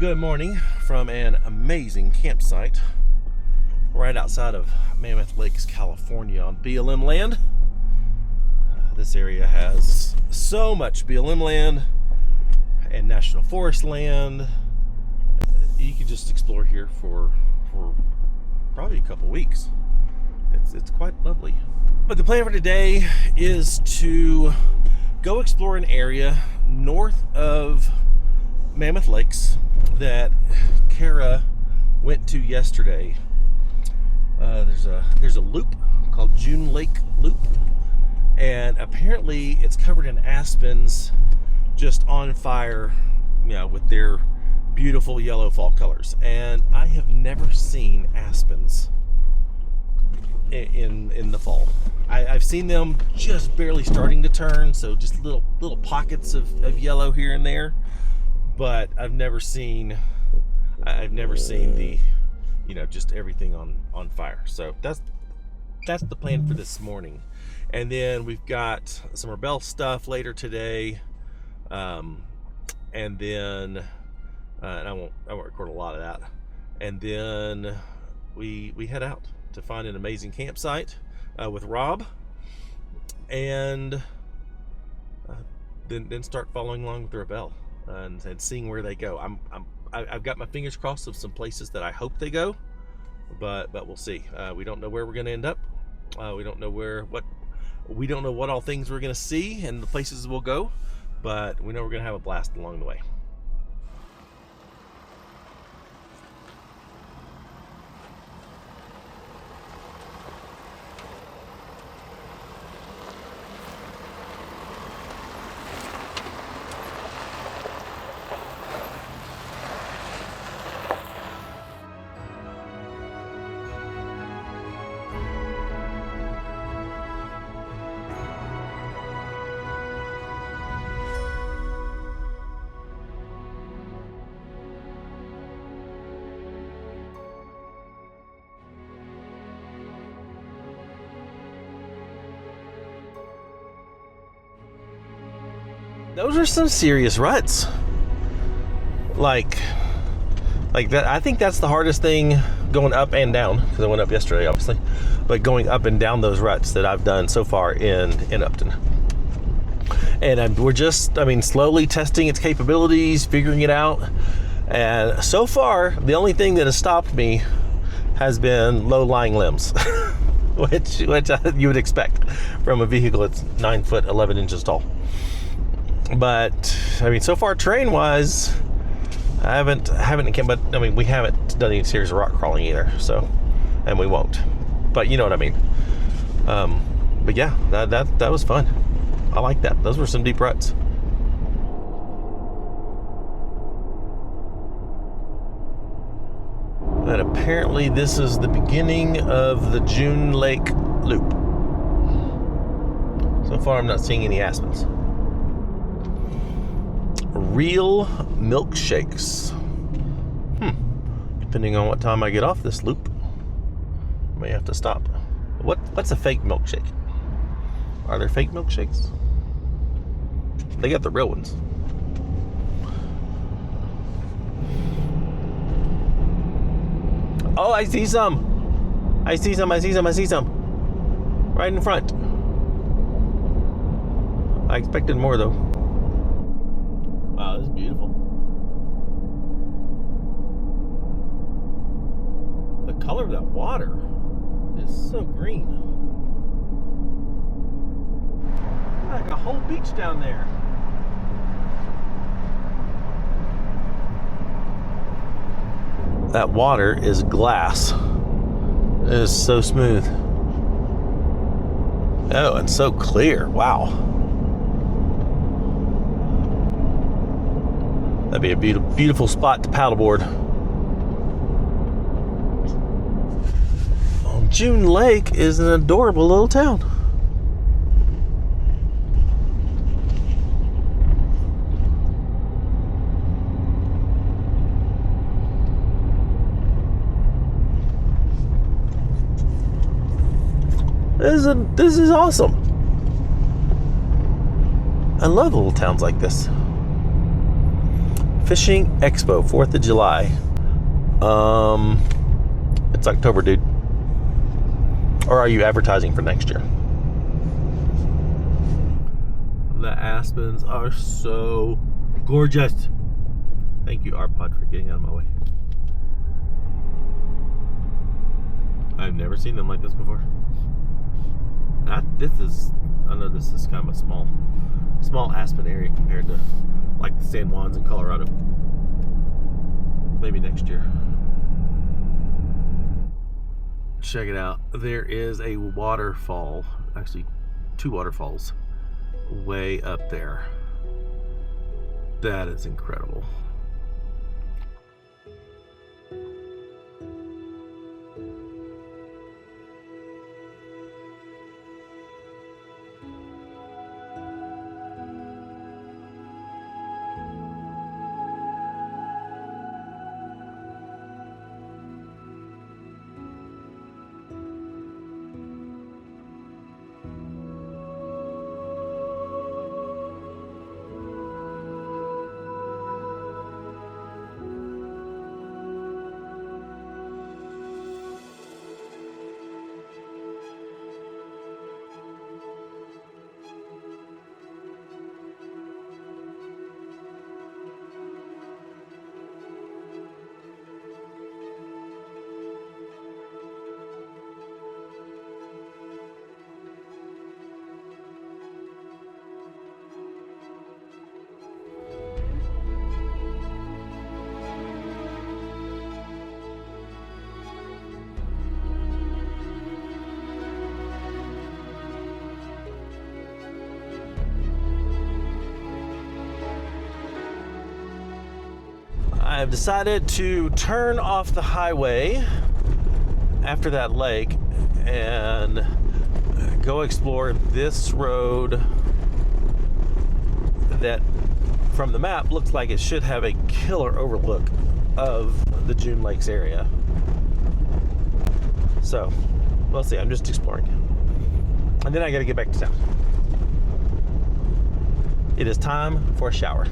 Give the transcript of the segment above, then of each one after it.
Good morning from an amazing campsite right outside of Mammoth Lakes, California on BLM land. This area has so much BLM land and National Forest land. You could just explore here for probably a couple weeks. It's quite lovely. But the plan for today is to go explore an area north of Mammoth Lakes that Kara went to yesterday. There's a loop called June Lake Loop, and apparently it's covered in aspens, just on fire, with their beautiful yellow fall colors. And I have never seen aspens in the fall. I've seen them just barely starting to turn, so just little pockets of yellow here and there. But I've never seen the, just everything on fire. So that's the plan for this morning. And then we've got some Rebel stuff later today. And then, and I won't record a lot of that. And then we head out to find an amazing campsite with Rob, and then start following along with the Rebel. And seeing where they go. I've got my fingers crossed of some places that I hope they go, but we'll see. We don't know where we're going to end up. We don't know what all things we're going to see and the places we'll go, but we know we're going to have a blast along the way. Those are some serious ruts. Like that. I think that's the hardest thing going up and down, because I went up yesterday, obviously. But going up and down those ruts that I've done so far in Upton. And we're just, slowly testing its capabilities, figuring it out. And so far, the only thing that has stopped me has been low-lying limbs, which you would expect from a vehicle that's 9 foot 11 inches tall. But so far terrain-wise, I haven't but we haven't done any serious rock crawling either. So, and we won't. But you know what I mean. But yeah, that was fun. I like that. Those were some deep ruts. And apparently this is the beginning of the June Lake Loop. So far I'm not seeing any aspens. Real milkshakes. Depending on what time I get off this loop, I may have to stop. What's a fake milkshake? Are there fake milkshakes? They got the real ones. Oh, I see some. I see some. Right in front. I expected more though. Wow, this is beautiful. The color of that water is so green. Like a whole beach down there. That water is glass. It is so smooth. Oh, and so clear. Wow. That'd be a beautiful spot to paddleboard. June Lake is an adorable little town. This is awesome. I love little towns like this. Fishing Expo, 4th of July. It's October, dude. Or are you advertising for next year? The aspens are so gorgeous. Thank you, R-Pod, for getting out of my way. I've never seen them like this before. I know this is kind of a small aspen area compared to like the San Juans in Colorado. Maybe next year. Check it out. There is a waterfall, actually 2 waterfalls way up there. That is incredible. I've decided to turn off the highway after that lake and go explore this road that from the map looks like it should have a killer overlook of the June Lakes area. So we'll see. I'm just exploring, and then I gotta get back to town. It is time for a shower.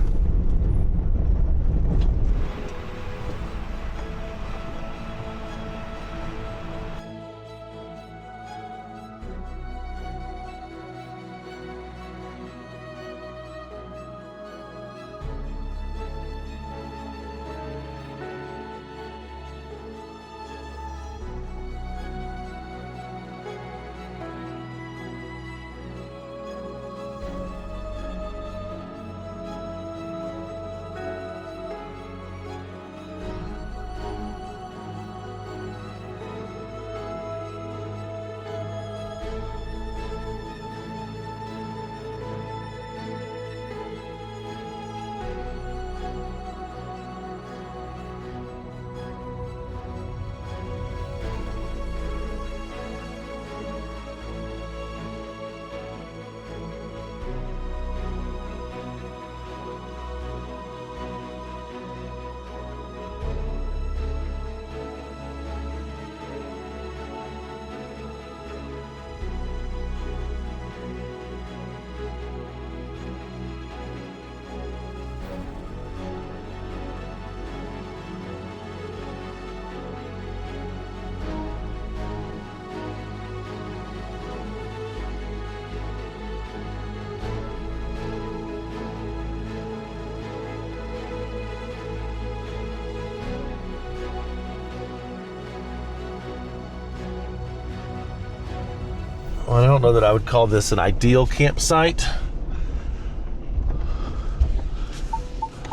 Well, I don't know that I would call this an ideal campsite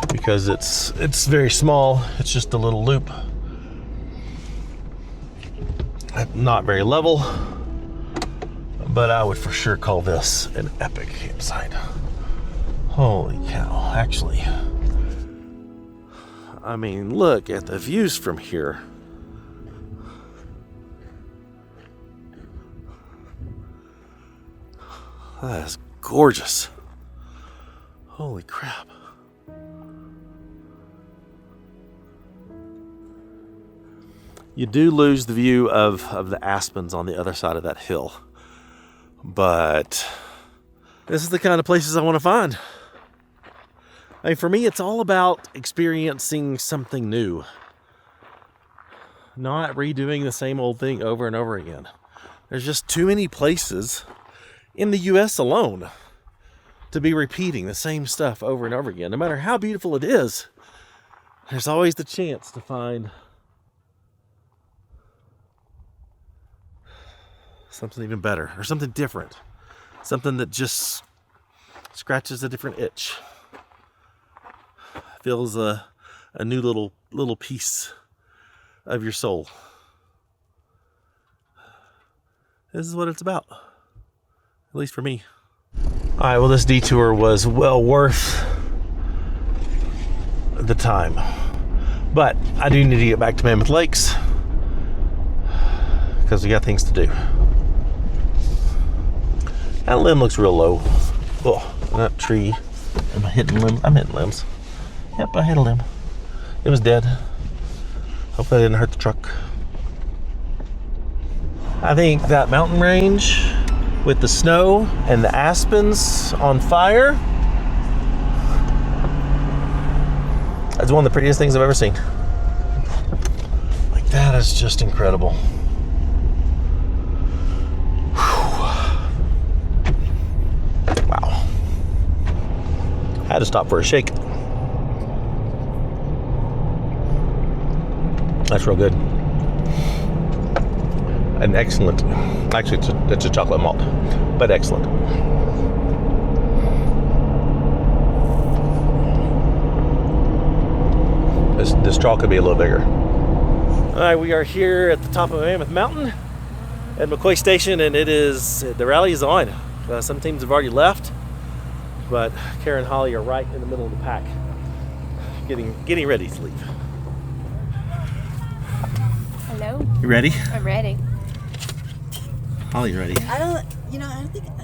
because it's very small. It's just a little loop. Not very level, but I would for sure call this an epic campsite. Holy cow, actually. I mean, look at the views from here. That is gorgeous. Holy crap. You do lose the view of the aspens on the other side of that hill. But this is the kind of places I want to find. I mean, for me, it's all about experiencing something new. Not redoing the same old thing over and over again. There's just too many places in the U.S. alone to be repeating the same stuff over and over again. No matter how beautiful it is, there's always the chance to find something even better or something different. Something that just scratches a different itch. Fills a new little piece of your soul. This is what it's about. At least for me. Alright, well, this detour was well worth the time. But I do need to get back to Mammoth Lakes because we got things to do. That limb looks real low. Oh, that tree. Am I hitting limbs? I'm hitting limbs. Yep, I hit a limb. It was dead. Hope that didn't hurt the truck. I think that mountain range with the snow and the aspens on fire, that's one of the prettiest things I've ever seen. Like, that is just incredible. Wow. I had to stop for a shake. That's real good. And excellent. Actually, it's a chocolate malt, but excellent. This straw could be a little bigger. All right, we are here at the top of Mammoth Mountain at McCoy Station, and the rally is on. Some teams have already left, but Kara and Holly are right in the middle of the pack, getting ready to leave. Hello. You ready? I'm ready. Holly's ready. I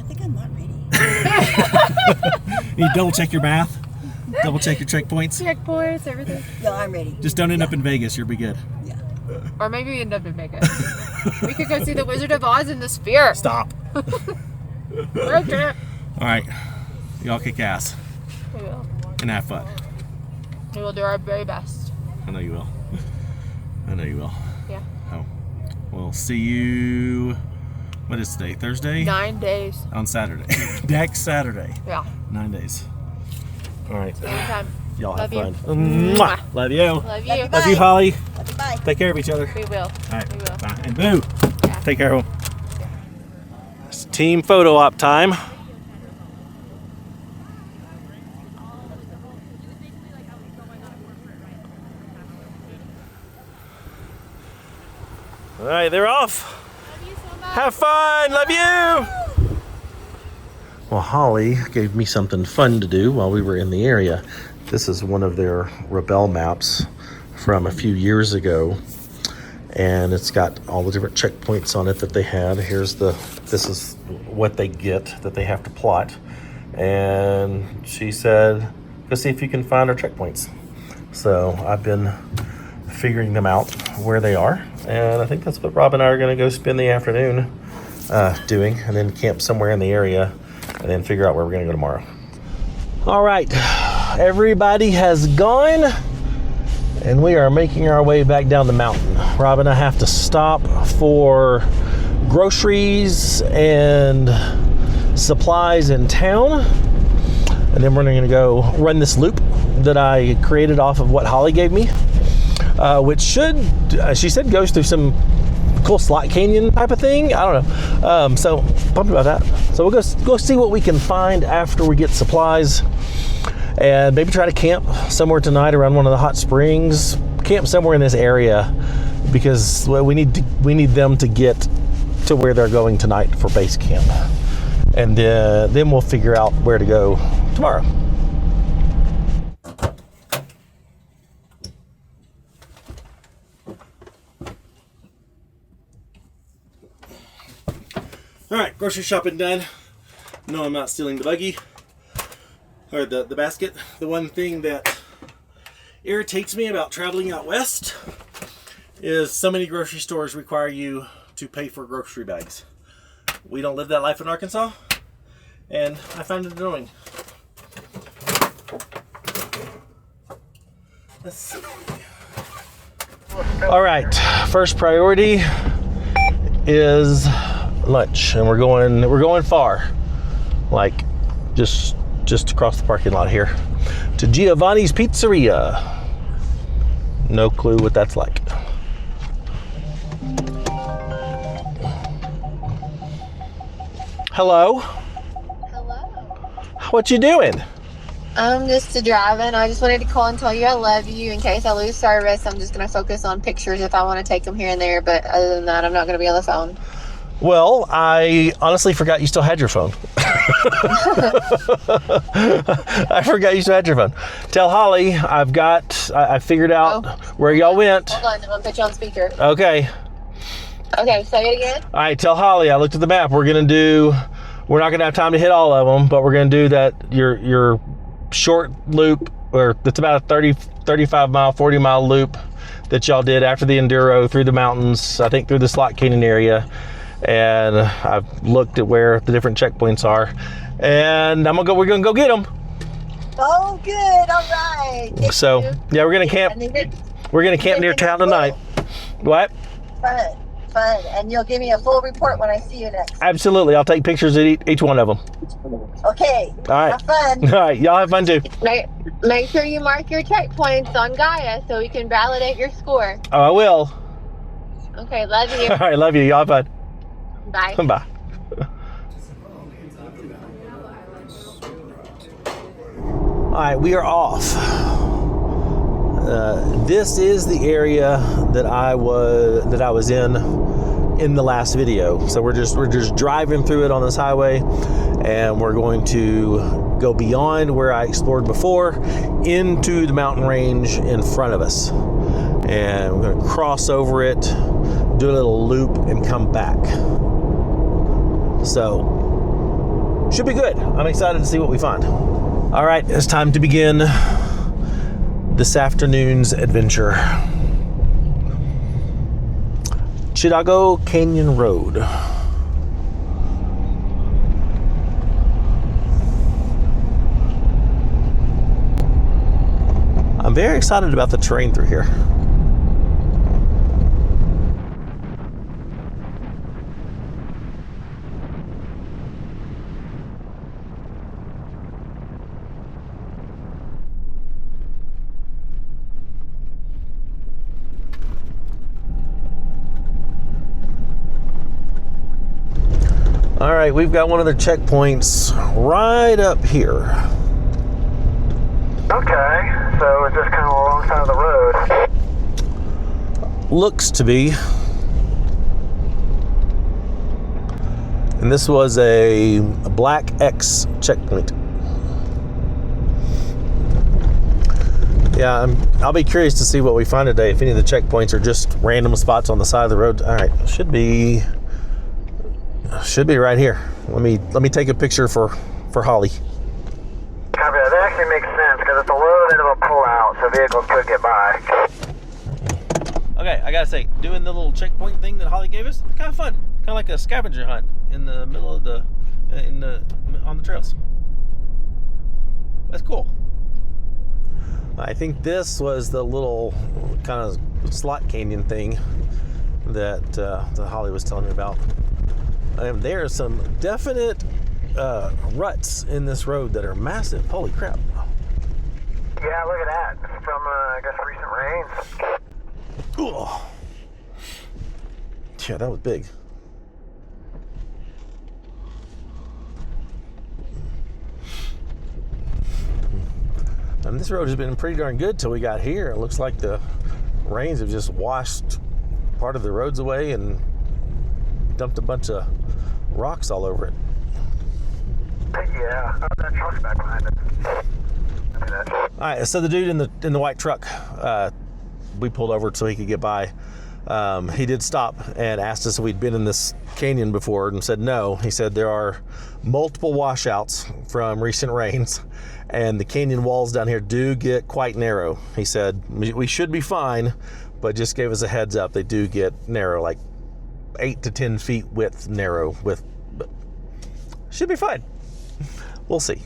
think I'm not ready. You double check your math, double check your checkpoints. Checkpoints, everything. No, I'm ready. Just don't end up in Vegas. You'll be good. Yeah. Or maybe we end up in Vegas. We could go see the Wizard of Oz in the Sphere. Stop. Okay. All right, y'all kick ass We will. and have fun. We will do our very best. I know you will. I know you will. Yeah. Oh, we'll see you. What is today? Thursday? 9 days. On Saturday. Next Saturday. Yeah. 9 days. All right. Anytime. Y'all Love have you. fun. Mwah. Love you. Love you. Love Love you, Holly. Okay, bye. Take care of each other. We will. All right. We will. Bye. And boo. Yeah. Take care of them. It's team photo op time. All right, they're off. Love you so much. Have fun. Love you. Well, Holly gave me something fun to do while we were in the area. This is one of their Rebel maps from a few years ago. And it's got all the different checkpoints on it that they had. This is what they get that they have to plot. And she said, go see if you can find our checkpoints. So I've been figuring them out where they are. And I think that's what Rob and I are going to go spend the afternoon doing, and then camp somewhere in the area and then figure out where we're going to go tomorrow. All right, everybody has gone. And we are making our way back down the mountain. Rob and I have to stop for groceries and supplies in town. And then we're going to go run this loop that I created off of what Holly gave me. Which she said goes through some cool slot canyon type of thing. I don't know. So pumped about that. So we'll go see what we can find after we get supplies. And maybe try to camp somewhere tonight around one of the hot springs. Camp somewhere in this area because we need them to get to where they're going tonight for base camp. And then we'll figure out where to go tomorrow. All right, grocery shopping done. No, I'm not stealing the buggy. Or the basket. The one thing that irritates me about traveling out west is so many grocery stores require you to pay for grocery bags. We don't live that life in Arkansas, and I find it annoying. Let's see. All right, first priority is lunch, and we're going far, like just across the parking lot here to Giovanni's Pizzeria. No clue what that's like. Hello. Hello. What you doing? I'm just driving. I just wanted to call and tell you I love you. In case I lose service, I'm just going to focus on pictures if I want to take them here and there. But other than that, I'm not going to be on the phone. Well, I honestly forgot you still had your phone. I forgot you still had your phone. Tell Holly I figured out where y'all went. Hold on, I'm going to put you on speaker. Okay. Okay, say it again. All right, tell Holly I looked at the map. We're not going to have time to hit all of them, but we're going to do that, your short loop, or it's about a 35 mile, 40 mile loop that y'all did after the Enduro through the mountains, I think through the Slot Canyon area. And I've looked at where the different checkpoints are, and we're gonna go get them. Oh, good. All right. So yeah, we're gonna camp near town tonight. What? Fun. And you'll give me a full report when I see you next. Absolutely, I'll take pictures of each one of them. Okay. All right. Have fun. All right, y'all have fun too. Make sure you mark your checkpoints on Gaia so we can validate your score. Oh, I will. Okay, love you. All right, love you. Y'all have fun. Bye. Bye. All right, we are off. This is the area that I was in the last video. So we're just driving through it on this highway, and we're going to go beyond where I explored before into the mountain range in front of us, and we're going to cross over it, do a little loop, and come back. So should be good. I'm excited to see what we find. All right, it's time to begin this afternoon's adventure. Chidago Canyon Road. I'm very excited about the terrain through here. All right, we've got one of the checkpoints right up here. Okay, so it's just kind of alongside of the road. Looks to be. And this was a black X checkpoint. Yeah, I'll be curious to see what we find today. If any of the checkpoints are just random spots on the side of the road. All right, should be right here. Let me take a picture for Holly. Copy that. That actually makes sense because it's a little bit of a pull out, so vehicles could get by. Okay, I gotta say, doing the little checkpoint thing that Holly gave us, kind of fun. Kind of like a scavenger hunt in the middle of on the trails. That's cool. I think this was the little kind of slot canyon thing that Holly was telling me about. And there are some definite ruts in this road that are massive. Holy crap. Yeah, look at that. From, I guess, recent rains. Oh. Yeah, that was big. And this road has been pretty darn good till we got here. It looks like the rains have just washed part of the roads away and dumped a bunch of rocks all over it. Yeah, that truck's back behind it. All right, so the dude in the white truck, we pulled over so he could get by. He did stop and asked us if we'd been in this canyon before, and said no. He said there are multiple washouts from recent rains, and the canyon walls down here do get quite narrow. He said we should be fine, but just gave us a heads up. They do get narrow, like 8 to 10 feet width narrow, but should be fine. We'll see.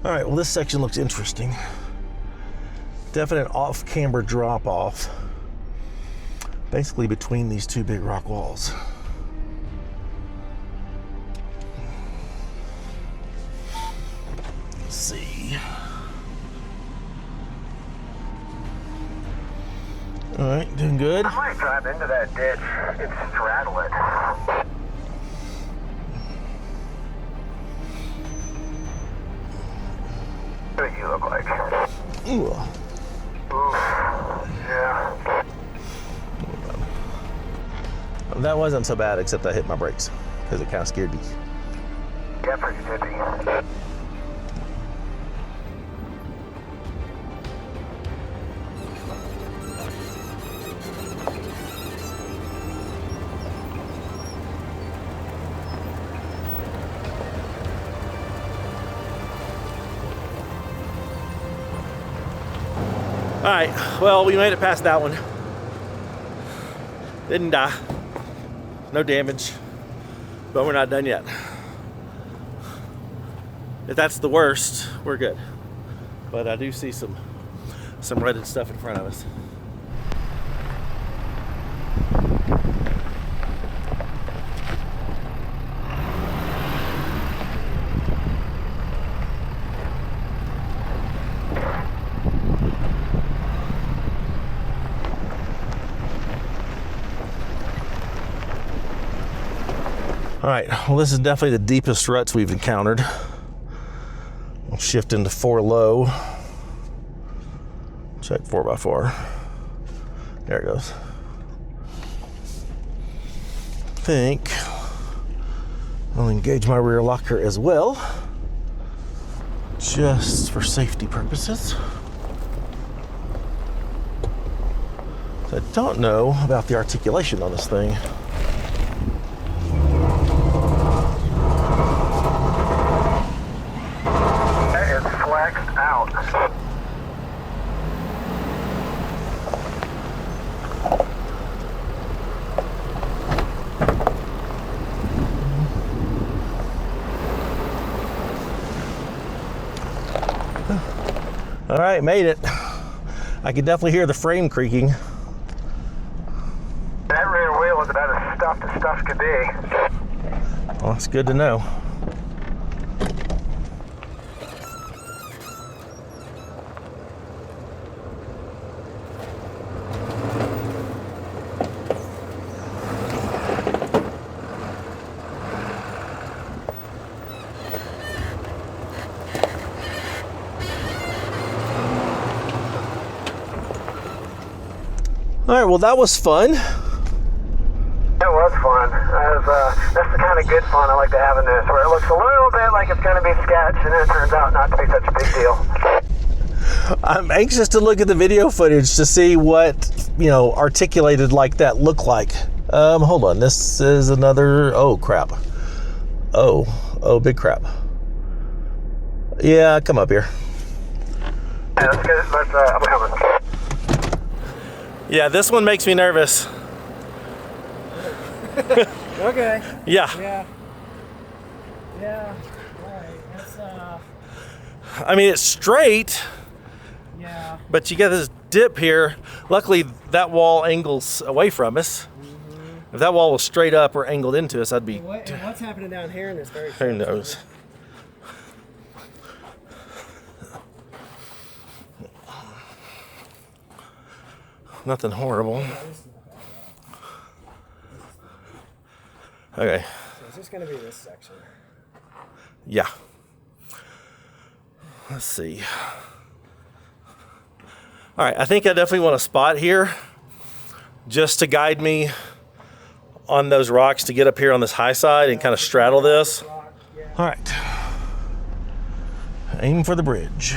All right, well, this section looks interesting. Definite off-camber drop-off. Basically between these two big rock walls. Let's see. All right, doing good. I might drive into that ditch and straddle it. What do you look like? Ooh. Ooh, yeah. That wasn't so bad, except I hit my brakes because it kind of scared me. Yeah, pretty tippy. All right, well, we made it past that one. Didn't die. No damage, but we're not done yet. If that's the worst, we're good. But I do see some rutted stuff in front of us. All right, well, this is definitely the deepest ruts we've encountered. We'll shift into 4 low. Check 4x4. There it goes. I think I'll engage my rear locker as well, just for safety purposes. So I don't know about the articulation on this thing. All right, made it. I can definitely hear the frame creaking. That rear wheel is about as stuffed as stuff could be. Well, that's good to know. All right, well, that was fun. It was fun. That's the kind of good fun I like to have in this, where it looks a little bit like it's going to be sketch, and then it turns out not to be such a big deal. I'm anxious to look at the video footage to see what, articulated like that look like. Hold on, this is another, oh, crap. Oh, big crap. Yeah, come up here. Yeah, let's get it. I'm coming. Yeah, this one makes me nervous. Okay. Yeah. Yeah. All right. That's I mean, it's straight, yeah. but you get this dip here. Luckily, that wall angles away from us. Mm-hmm. If that wall was straight up or angled into us, I'd be... And what's happening down here in this very... Who knows? Nothing horrible. Okay. So it's just going to be this section. Yeah. Let's see. All right, I think I definitely want a spot here just to guide me on those rocks to get up here on this high side and kind of straddle this. All right. Aim for the bridge.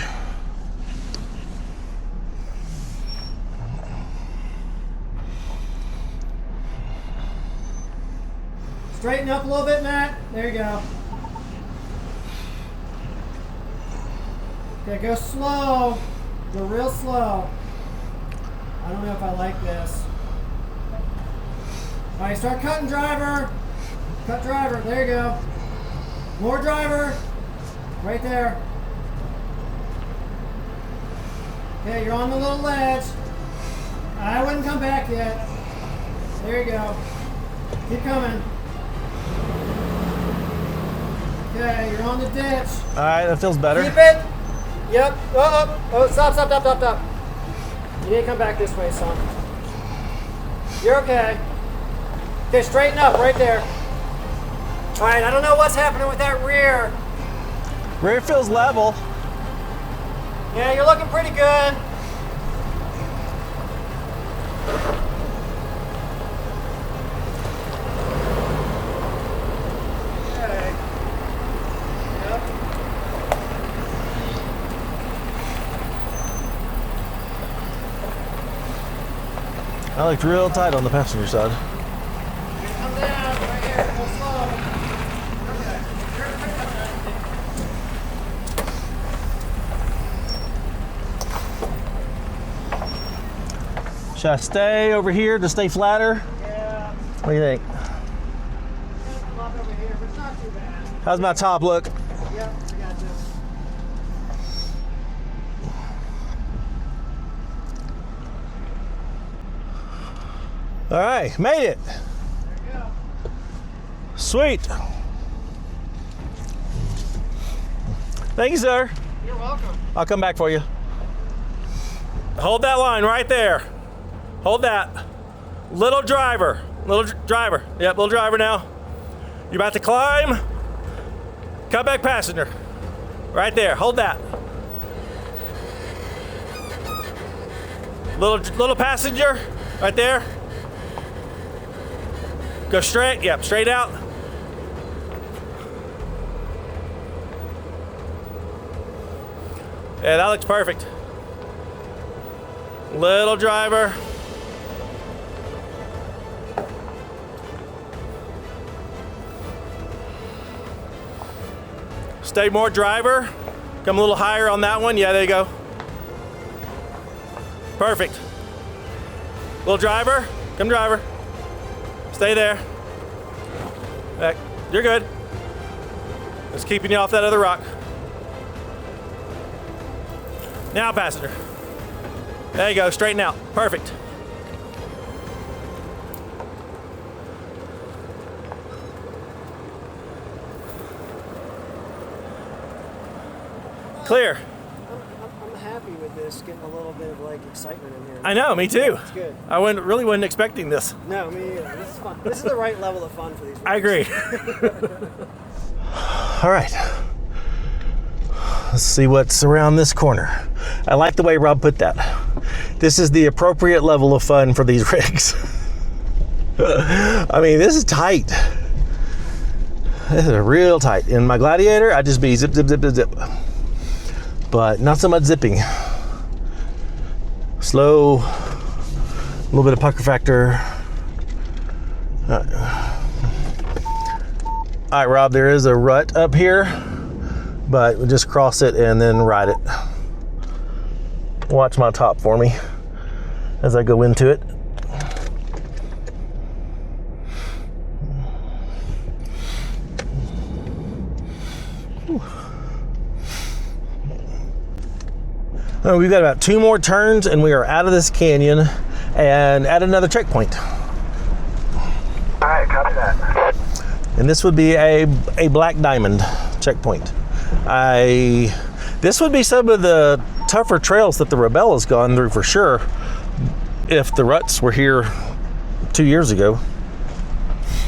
Straighten up a little bit, Matt. There you go. Okay, go slow. Go real slow. I don't know if I like this. All right, start cutting driver. Cut driver. There you go. More driver. Right there. Okay, you're on the little ledge. I wouldn't come back yet. There you go. Keep coming. Okay, you're on the ditch. All right, that feels better. Keep it. Yep. Oh, stop. You need to come back this way, son. You're okay. Okay, straighten up right there. All right, I don't know what's happening with that rear. Rear feels level. Yeah, you're looking pretty good. Okay. Yep. I looked real tight on the passenger side. Come down right here. Go slow. Okay. Should I stay over here to stay flatter? Yeah. What do you think? Come up over here, but it's not too bad. How's my top look? Yep, I got this. All right, made it. There you go. Sweet. Thank you, sir. You're welcome. I'll come back for you. Hold that line right there. Hold that. Little driver. Driver. Yep, little driver now. You're about to climb. Come back passenger. Right there. Hold that. Little passenger. Right there. Go straight. Yep, straight out. Yeah, that looks perfect. Little driver. Stay more driver. Come a little higher on that one. Yeah, there you go. Perfect. Little driver. Come driver. Stay there. Back. You're good. It's keeping you off that other rock. Now passenger. There you go, straighten out. Perfect. Clear. I'm happy with this, getting a little bit of like excitement in here. I know, me too. It's good. I really wasn't expecting this. No, me either. This is fun. This is the right level of fun for these. I agree. All right. Let's see what's around this corner. I like the way Rob put that. This is the appropriate level of fun for these rigs. I mean, this is tight. This is real tight. In my Gladiator, I'd just be zip, zip, zip, zip, zip. But not so much zipping. Slow, a little bit of pucker factor. All right, Rob, there is a rut up here, but we'll just cross it and then ride it. Watch my top for me as I go into it. We've got about 2 more turns and we are out of this canyon and at another checkpoint. All right, copy that. And this would be a black diamond checkpoint. This would be some of the tougher trails that the Rebel has gone through for sure, if the ruts were here 2 years ago.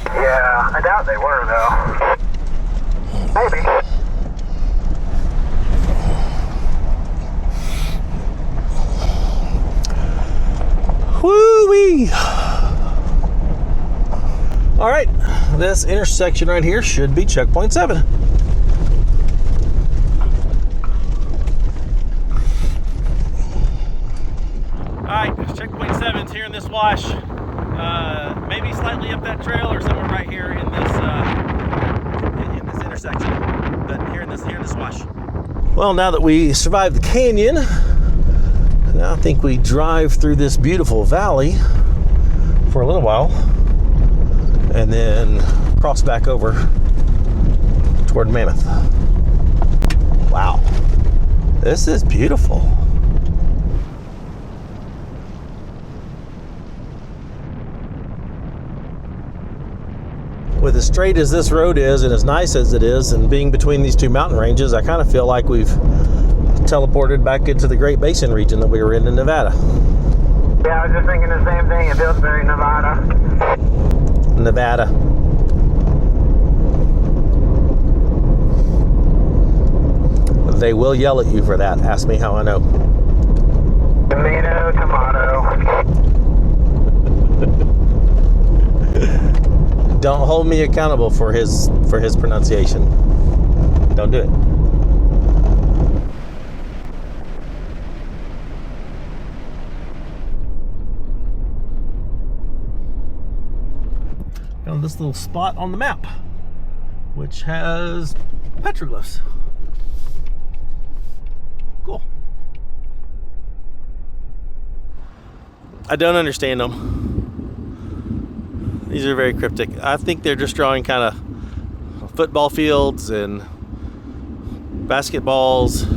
Yeah, I doubt they were though. Maybe. Woo-wee! All right, this intersection right here should be checkpoint 7. All right, checkpoint 7's here in this wash. Maybe slightly up that trail or somewhere right here in this intersection, but here in this wash. Well, now that we survived the canyon, now I think we drive through this beautiful valley for a little while and then cross back over toward Mammoth. Wow, this is beautiful. with as straight as this road is and as nice as it is, and being between these two mountain ranges, I kind of feel like we've teleported back into the Great Basin region that we were in Nevada. Yeah, I was just thinking the same thing. It feels very Nevada. Nevada. They will yell at you for that. Ask me how I know. Tomato, tomato. Don't hold me accountable for his pronunciation. Don't do it. Found this little spot on the map, which has petroglyphs. Cool. I don't understand them. These are very cryptic. I think they're just drawing kind of football fields and basketballs.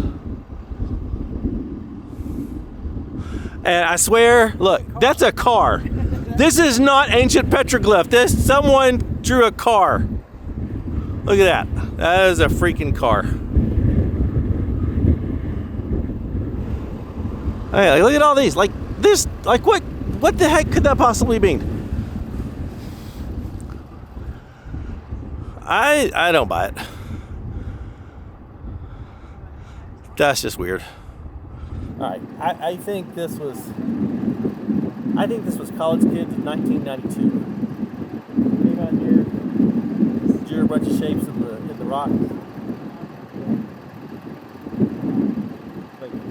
And I swear, look, that's a car. This is not ancient petroglyph. Someone drew a car. Look at that. That is a freaking car. Hey, look at all these. Like this, like what the heck could that possibly mean? I don't buy it. That's just weird. All right, I think this was college kids in 1992. Came out here, drew a bunch of shapes in the rock.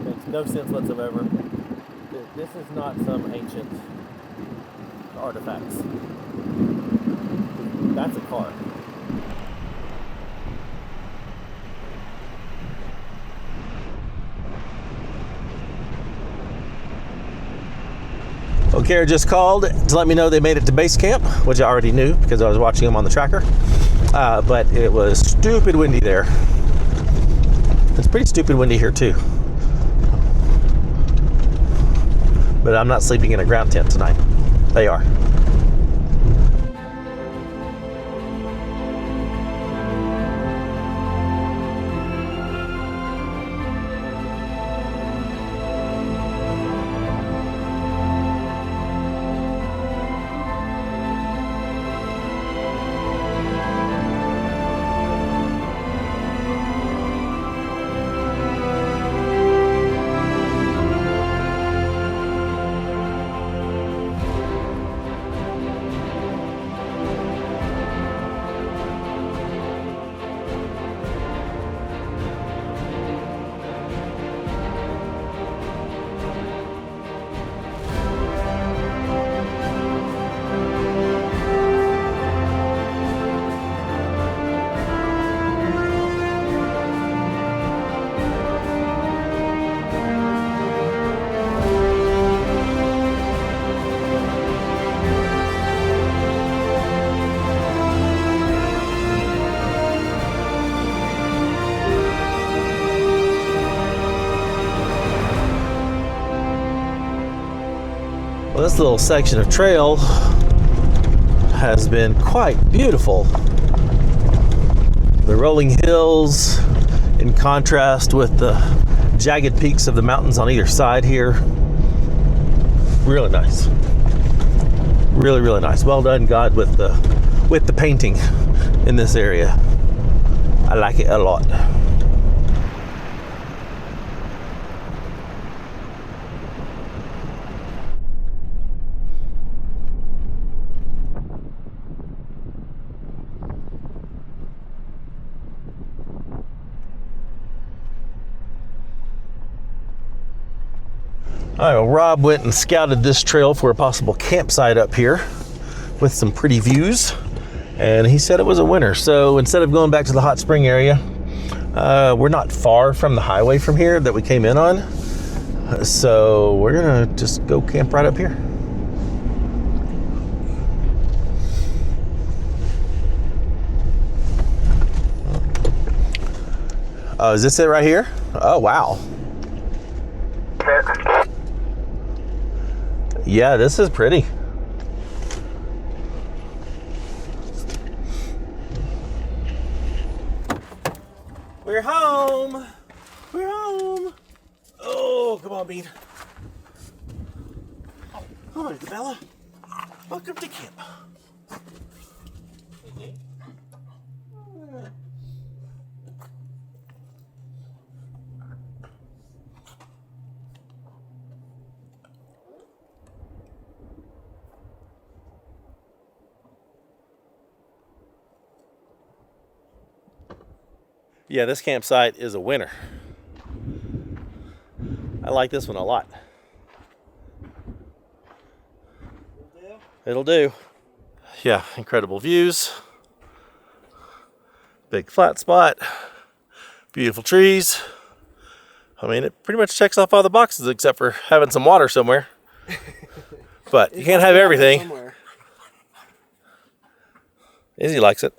Makes no sense whatsoever. This is not some ancient artifacts. That's a car. O'Carroll just called to let me know they made it to base camp, which I already knew because I was watching them on the tracker. But it was stupid windy there. It's pretty stupid windy here too. But I'm not sleeping in a ground tent tonight. They are. Well, this little section of trail has been quite beautiful. The rolling hills in contrast with the jagged peaks of the mountains on either side here. Really nice. Really, really nice. Well done, God, with the painting in this area. I like it a lot. All right, well, Rob went and scouted this trail for a possible campsite up here with some pretty views, and he said it was a winner. So instead of going back to the hot spring area, we're not far from the highway from here that we came in on, so we're gonna just go camp right up here. Oh, is this it right here? Oh, wow. Yeah, this is pretty. We're home. We're home. Oh, come on, Bean. Come on, Bella. Welcome to camp. Yeah, this campsite is a winner. I like this one a lot. It'll do. Yeah, incredible views. Big flat spot. Beautiful trees. I mean, it pretty much checks off all the boxes except for having some water somewhere. But you can't have everything. Izzy likes it.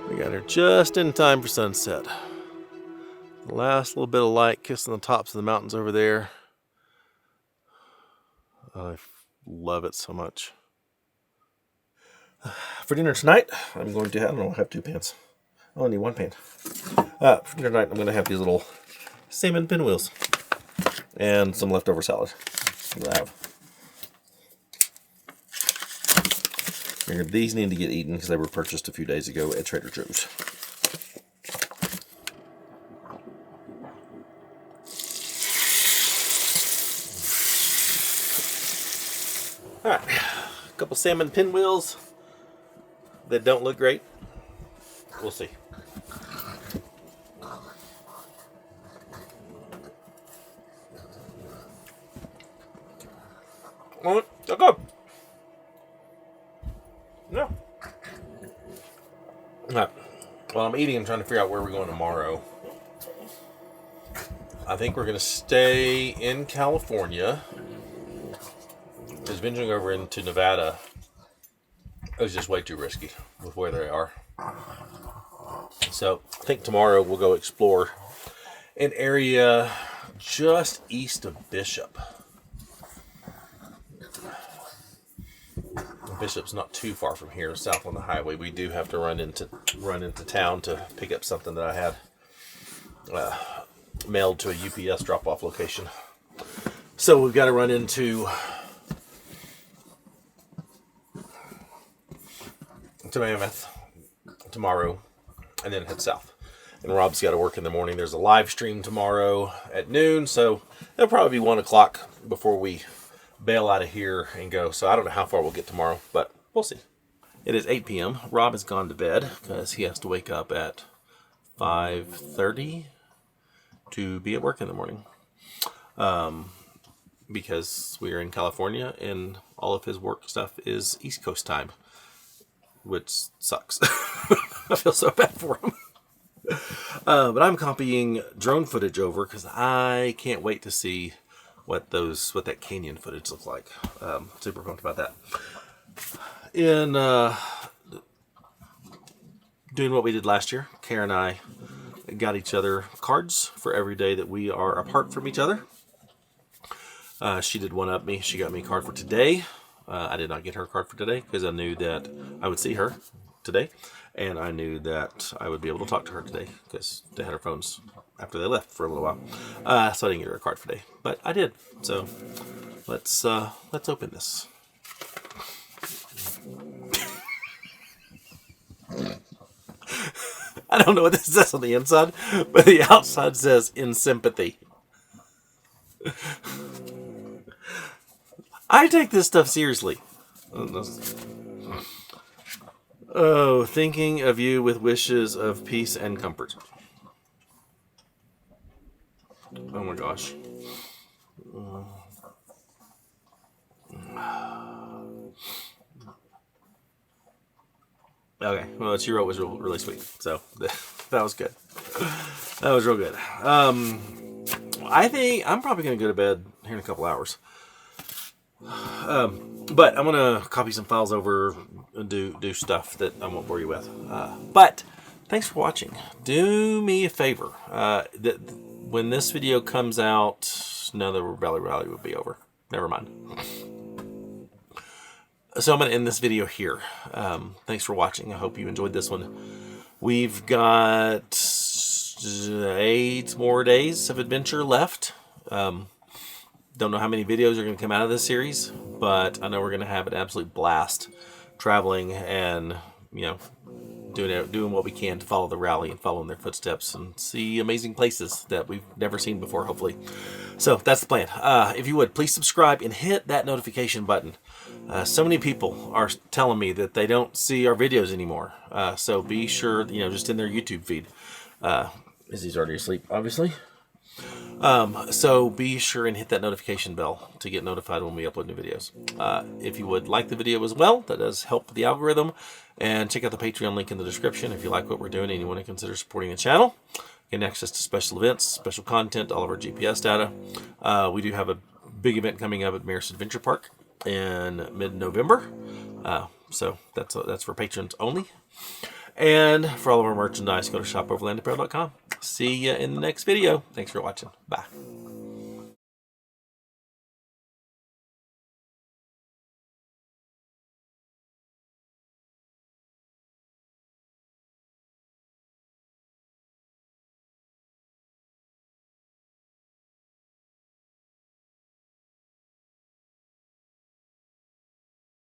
We got here just in time for sunset. The last little bit of light kissing the tops of the mountains over there. I love it so much. For dinner tonight, I'm going to have, I don't know, I have 2 pans. I only need 1 pan. For dinner tonight, I'm going to have these little salmon pinwheels and some leftover salad. We'll have. These need to get eaten because they were purchased a few days ago at Trader Joe's. All right, a couple salmon pinwheels that don't look great. We'll see. All right, go. No. Alright. While I'm eating, I'm trying to figure out where we're going tomorrow. I think we're going to stay in California. Because venturing over into Nevada is just way too risky with where they are. So I think tomorrow we'll go explore an area just east of Bishop. Bishop's not too far from here, south on the highway. We do have to run into town to pick up something that I had mailed to a UPS drop-off location. So we've got to run into Mammoth tomorrow and then head south. And Rob's got to work in the morning. There's a live stream tomorrow at noon, so it'll probably be 1 o'clock before we bail out of here and go. So I don't know how far we'll get tomorrow, but we'll see. It is 8 p.m. Rob has gone to bed because he has to wake up at 5:30 to be at work in the morning. Because we are in California and all of his work stuff is East Coast time, which sucks. I feel so bad for him. But I'm copying drone footage over because I can't wait to see what that canyon footage looks like. Super pumped about that. In doing what we did last year, Kara and I got each other cards for every day that we are apart from each other. She did one up me. She got me a card for today. I did not get her a card for today because I knew that I would see her today, and I knew that I would be able to talk to her today because they had her phones after they left for a little while. So I didn't get her a card for today, but I did. So let's open this. I don't know what this says on the inside, but the outside says "in sympathy." I take this stuff seriously. Oh, thinking of you with wishes of peace and comfort. Oh my gosh. Okay, well, what you wrote was really sweet, so that was good. That was real good. I think I'm probably going to go to bed here in a couple hours. But I'm going to copy some files over and do stuff that I won't bore you with. But thanks for watching. Do me a favor. When this video comes out, no, the Rebellion Rally would be over. Never mind. So I'm going to end this video here. Thanks for watching. I hope you enjoyed this one. We've got 8 more days of adventure left. Don't know how many videos are going to come out of this series, but I know we're going to have an absolute blast traveling and, you know, doing what we can to follow the rally and follow in their footsteps and see amazing places that we've never seen before, hopefully. So that's the plan. If you would, please subscribe and hit that notification button. So many people are telling me that they don't see our videos anymore. So be sure, you know, just in their YouTube feed. Izzy's already asleep, obviously. So be sure and hit that notification bell to get notified when we upload new videos. If you would like the video as well, that does help the algorithm. And check out the Patreon link in the description if you like what we're doing and you want to consider supporting the channel. Get access to special events, special content, all of our GPS data. We do have a big event coming up at Maris Adventure Park in mid-November. So that's for patrons only. And for all of our merchandise, go to shopoverlandapparel.com. See you in the next video. Thanks for watching. Bye.